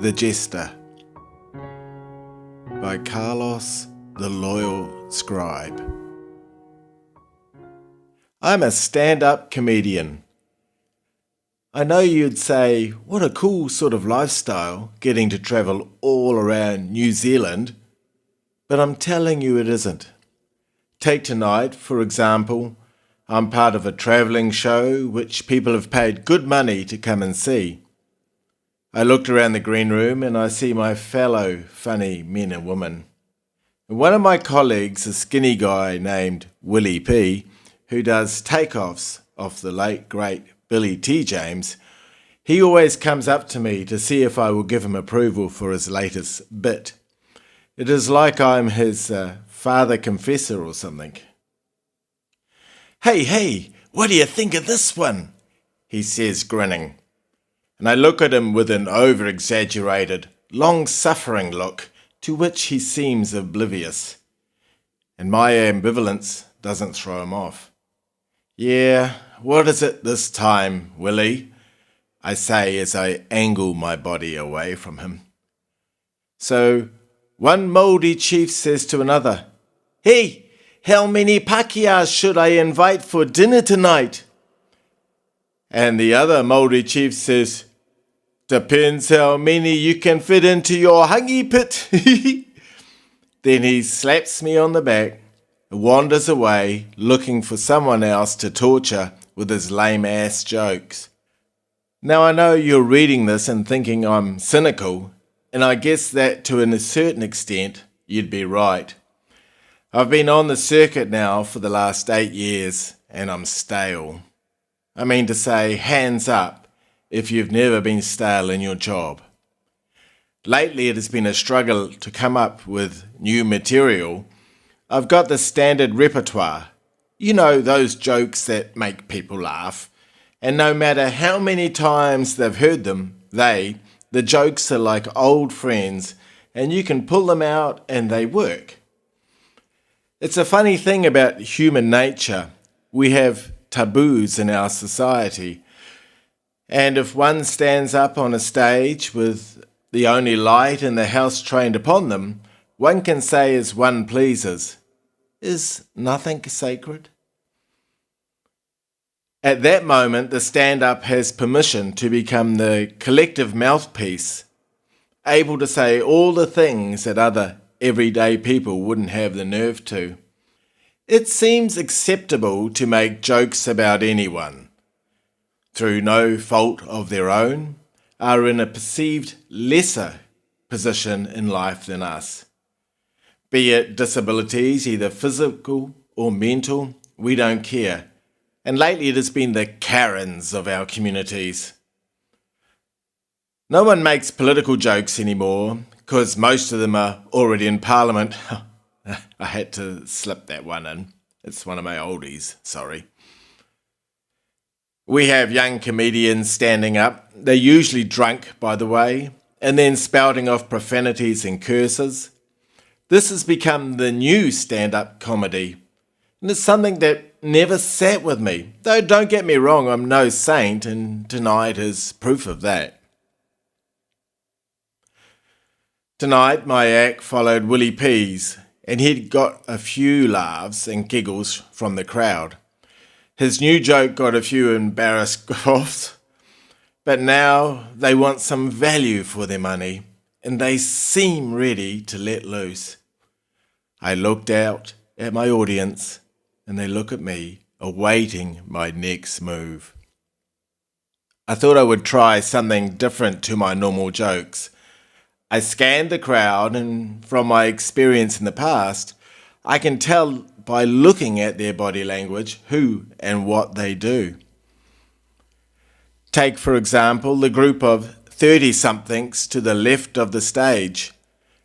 The Jester by Carlos the Loyal Scribe. I'm a stand-up comedian. I know you'd say, what a cool sort of lifestyle, getting to travel all around New Zealand, but I'm telling you it isn't. Take tonight, for example. I'm part of a travelling show which people have paid good money to come and see. I looked around the green room and I see my fellow funny men and women. One of my colleagues, a skinny guy named Willie P, who does takeoffs off the late great Billy T. James, he always comes up to me to see if I will give him approval for his latest bit. It is like I'm his father confessor or something. Hey, what do you think of this one? He says, grinning. And I look at him with an over-exaggerated, long-suffering look to which he seems oblivious. And my ambivalence doesn't throw him off. Yeah, what is it this time, Willie? I say as I angle my body away from him. So, one Māori chief says to another, "Hey, how many Pākehās should I invite for dinner tonight?" And the other Māori chief says, "Depends how many you can fit into your hangi pit." Then he slaps me on the back, wanders away, looking for someone else to torture with his lame-ass jokes. Now I know you're reading this and thinking I'm cynical, and I guess that to a certain extent you'd be right. I've been on the circuit now for the last 8 years, and I'm stale. I mean to say, hands up if you've never been stale in your job. Lately it has been a struggle to come up with new material. I've got the standard repertoire. You know, those jokes that make people laugh. And no matter how many times they've heard them, the jokes are like old friends, and you can pull them out and they work. It's a funny thing about human nature. We have taboos in our society. And if one stands up on a stage with the only light in the house trained upon them, one can say as one pleases, "Is nothing sacred?" At that moment, the stand-up has permission to become the collective mouthpiece, able to say all the things that other everyday people wouldn't have the nerve to. It seems acceptable to make jokes about anyone, through no fault of their own, are in a perceived lesser position in life than us. Be it disabilities, either physical or mental, we don't care. And lately it has been the Karens of our communities. No one makes political jokes anymore, because most of them are already in Parliament. I had to slip that one in. It's one of my oldies, sorry. We have young comedians standing up. They're usually drunk, by the way, and then spouting off profanities and curses. This has become the new stand-up comedy, and it's something that never sat with me. Though don't get me wrong, I'm no saint, and tonight is proof of that. Tonight my act followed Willie P's, and he'd got a few laughs and giggles from the crowd. His new joke got a few embarrassed coughs, but now they want some value for their money, and they seem ready to let loose. I looked out at my audience, and they look at me, awaiting my next move. I thought I would try something different to my normal jokes. I scanned the crowd, and from my experience in the past, I can tell by looking at their body language who and what they do. Take, for example, the group of 30-somethings to the left of the stage,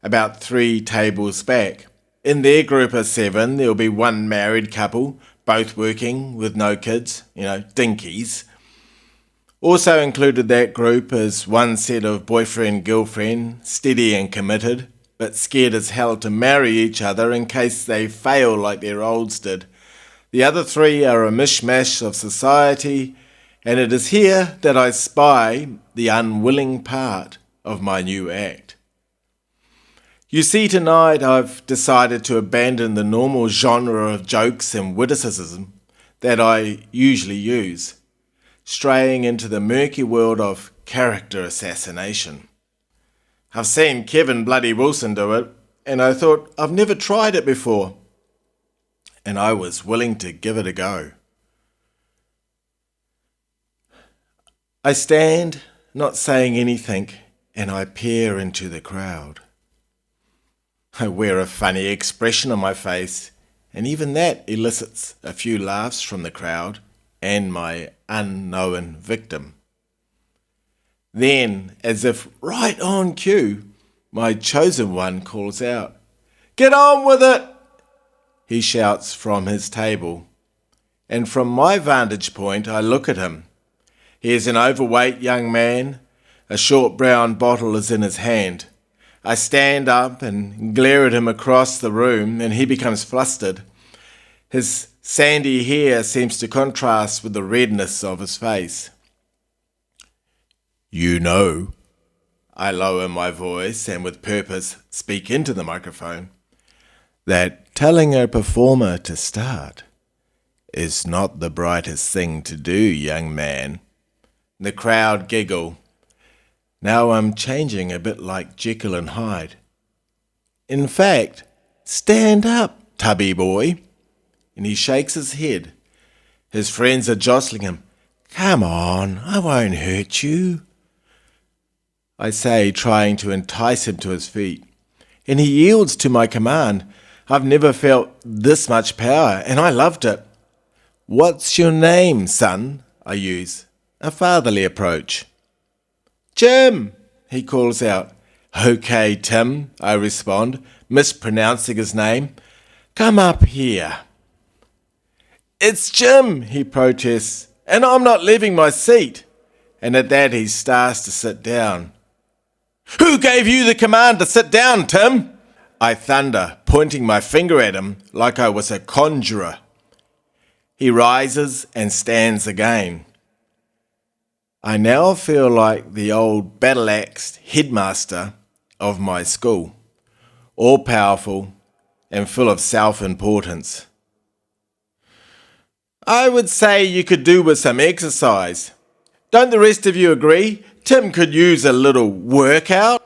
about 3 tables back. In their group of 7, there'll be one married couple, both working with no kids, dinkies. Also included that group is one set of boyfriend-girlfriend, steady and committed, but scared as hell to marry each other in case they fail like their olds did. The other 3 are a mishmash of society, and it is here that I spy the unwilling part of my new act. You see, tonight I've decided to abandon the normal genre of jokes and witticism that I usually use, straying into the murky world of character assassination. I've seen Kevin Bloody Wilson do it, and I thought I've never tried it before, and I was willing to give it a go. I stand, not saying anything, and I peer into the crowd. I wear a funny expression on my face, and even that elicits a few laughs from the crowd and my unknown victim. Then, as if right on cue, my chosen one calls out, "Get on with it!" he shouts from his table, and from my vantage point I look at him. He is an overweight young man. A short brown bottle is in his hand. I stand up and glare at him across the room, and he becomes flustered. His sandy hair seems to contrast with the redness of his face. "You know," I lower my voice and with purpose speak into the microphone, "that telling a performer to start is not the brightest thing to do, young man." The crowd giggle. Now I'm changing a bit like Jekyll and Hyde. "In fact, stand up, tubby boy." And he shakes his head. His friends are jostling him. "Come on, I won't hurt you," I say, trying to entice him to his feet. And he yields to my command. I've never felt this much power, and I loved it. "What's your name, son?" I use, a fatherly approach. "Jim," he calls out. "Okay, Tim," I respond, mispronouncing his name. "Come up here." "It's Jim," he protests, "and I'm not leaving my seat." And at that he starts to sit down. "Who gave you the command to sit down, Tim?" I thunder, pointing my finger at him like I was a conjurer. He rises and stands again. I now feel like the old battle-axed headmaster of my school, all-powerful and full of self-importance. "I would say you could do with some exercise. Don't the rest of you agree? Tim could use a little workout."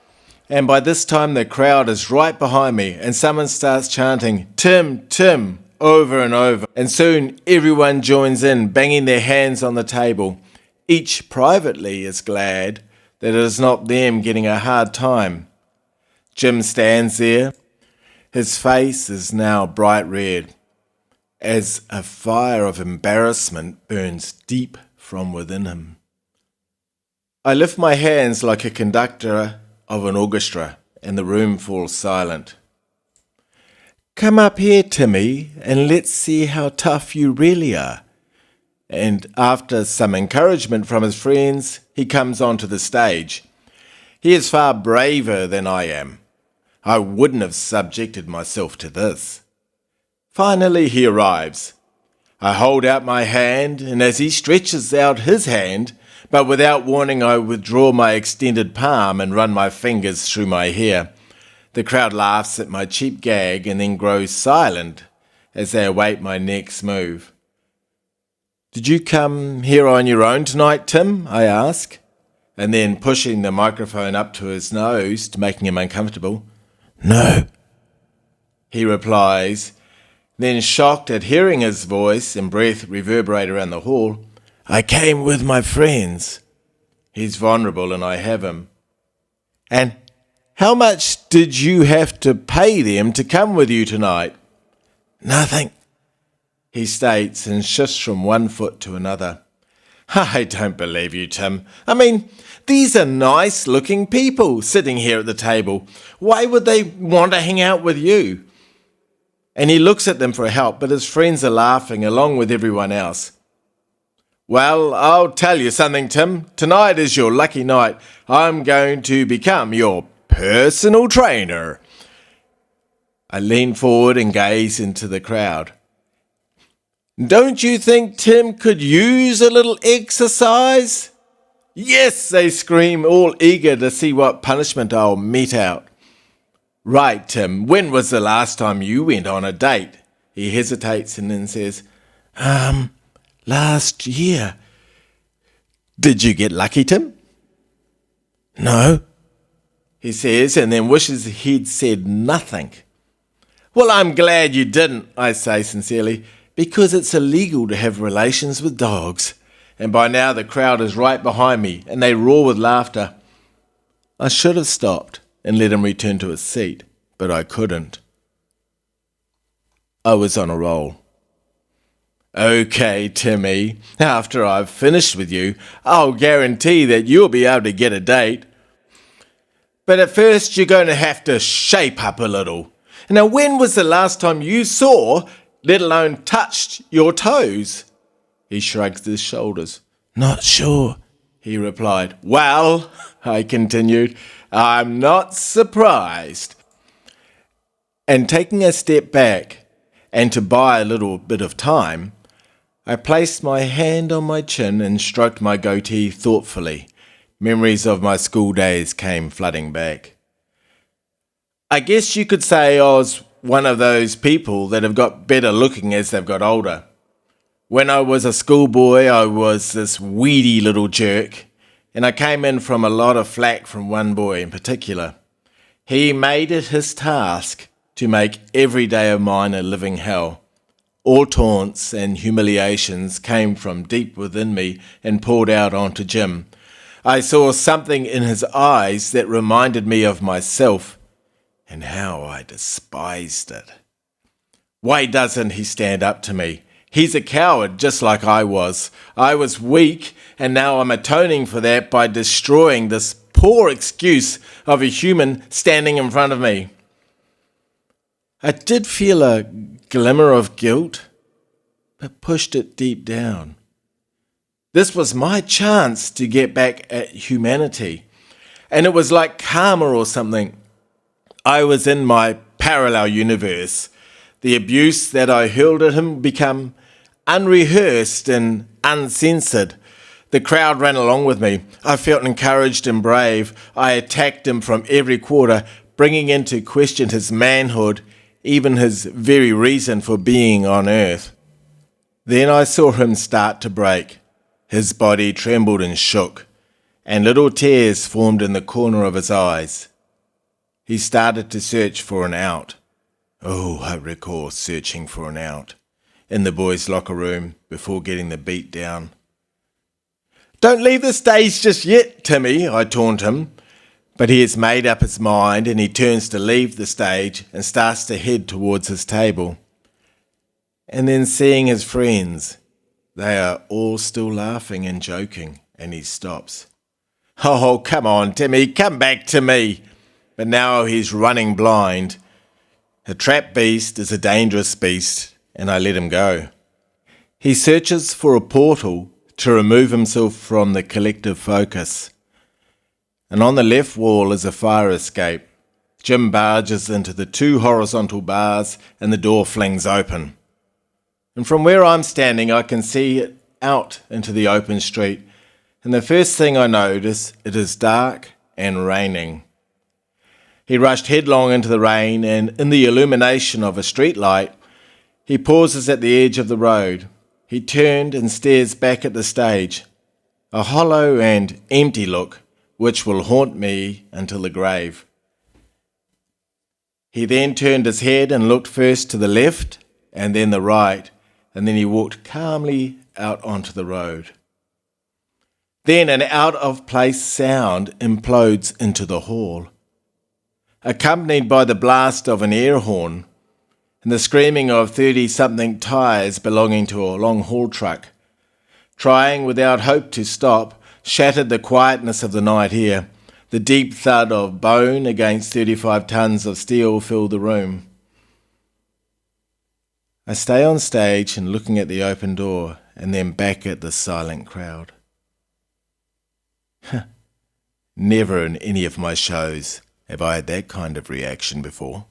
And by this time the crowd is right behind me, and someone starts chanting, "Tim, Tim," over and over. And soon everyone joins in, banging their hands on the table. Each privately is glad that it is not them getting a hard time. Jim stands there. His face is now bright red, as a fire of embarrassment burns deep from within him. I lift my hands like a conductor of an orchestra, and the room falls silent. "Come up here, Timmy, and let's see how tough you really are." And after some encouragement from his friends, he comes onto the stage. He is far braver than I am. I wouldn't have subjected myself to this. Finally he arrives. I hold out my hand, and as he stretches out his hand, but without warning I withdraw my extended palm and run my fingers through my hair. The crowd laughs at my cheap gag and then grows silent as they await my next move. "Did you come here on your own tonight, Tim?" I ask, and then pushing the microphone up to his nose to making him uncomfortable. "No," he replies. Then, shocked at hearing his voice and breath reverberate around the hall, "I came with my friends." He's vulnerable and I have him. "And how much did you have to pay them to come with you tonight?" "Nothing," he states and shifts from one foot to another. "I don't believe you, Tim. I mean, these are nice-looking people sitting here at the table. Why would they want to hang out with you?" And he looks at them for help, but his friends are laughing along with everyone else. "Well, I'll tell you something, Tim. Tonight is your lucky night. I'm going to become your personal trainer." I lean forward and gaze into the crowd. "Don't you think Tim could use a little exercise?" Yes, they scream, all eager to see what punishment I'll mete out. Right, Tim, when was the last time you went on a date? He hesitates and then says, last year. Did you get lucky, Tim? No, he says, and then wishes he'd said nothing. Well, I'm glad you didn't, I say sincerely, because it's illegal to have relations with dogs. And by now the crowd is right behind me, and they roar with laughter. I should have stopped and let him return to his seat, but I couldn't. I was on a roll. Okay, Timmy, after I've finished with you, I'll guarantee that you'll be able to get a date. But at first you're going to have to shape up a little. Now, when was the last time you saw, let alone touched, your toes? He shrugs his shoulders. Not sure, he replied. Well, I continued, I'm not surprised. And taking a step back, and to buy a little bit of time, I placed my hand on my chin and stroked my goatee thoughtfully. Memories of my school days came flooding back. I guess you could say I was one of those people that have got better looking as they've got older. When I was a schoolboy, I was this weedy little jerk, and I came in from a lot of flack from one boy in particular. He made it his task to make every day of mine a living hell. All taunts and humiliations came from deep within me and poured out onto Jim. I saw something in his eyes that reminded me of myself, and how I despised it. Why doesn't he stand up to me? He's a coward just like I was. I was weak, and now I'm atoning for that by destroying this poor excuse of a human standing in front of me. I did feel a glimmer of guilt, but pushed it deep down. This was my chance to get back at humanity, and it was like karma or something. I was in my parallel universe. The abuse that I hurled at him became unrehearsed and uncensored. The crowd ran along with me. I felt encouraged and brave. I attacked him from every quarter, bringing into question his manhood, even his very reason for being on earth. Then I saw him start to break. His body trembled and shook, and little tears formed in the corner of his eyes. He started to search for an out. Oh, I recall searching for an out in the boys' locker room before getting the beat down. Don't leave the stage just yet, Timmy, I taunt him. But he has made up his mind, and he turns to leave the stage and starts to head towards his table. And then seeing his friends, they are all still laughing and joking, and he stops. Oh, come on, Timmy, come back to me. But now he's running blind. A trap beast is a dangerous beast, and I let him go. He searches for a portal to remove himself from the collective focus. And on the left wall is a fire escape. Jim barges into the two horizontal bars, and the door flings open. And from where I'm standing, I can see it out into the open street. And the first thing I notice, it is dark and raining. He rushed headlong into the rain, and in the illumination of a street light, he pauses at the edge of the road. He turned and stares back at the stage, a hollow and empty look, which will haunt me until the grave. He then turned his head and looked first to the left and then the right, and then he walked calmly out onto the road. Then an out-of-place sound implodes into the hall, accompanied by the blast of an air horn and the screaming of 30-something tyres belonging to a long-haul truck. Trying without hope to stop, shattered the quietness of the night air. The deep thud of bone against 35 tons of steel filled the room. I stay on stage and looking at the open door and then back at the silent crowd. Never in any of my shows have I had that kind of reaction before.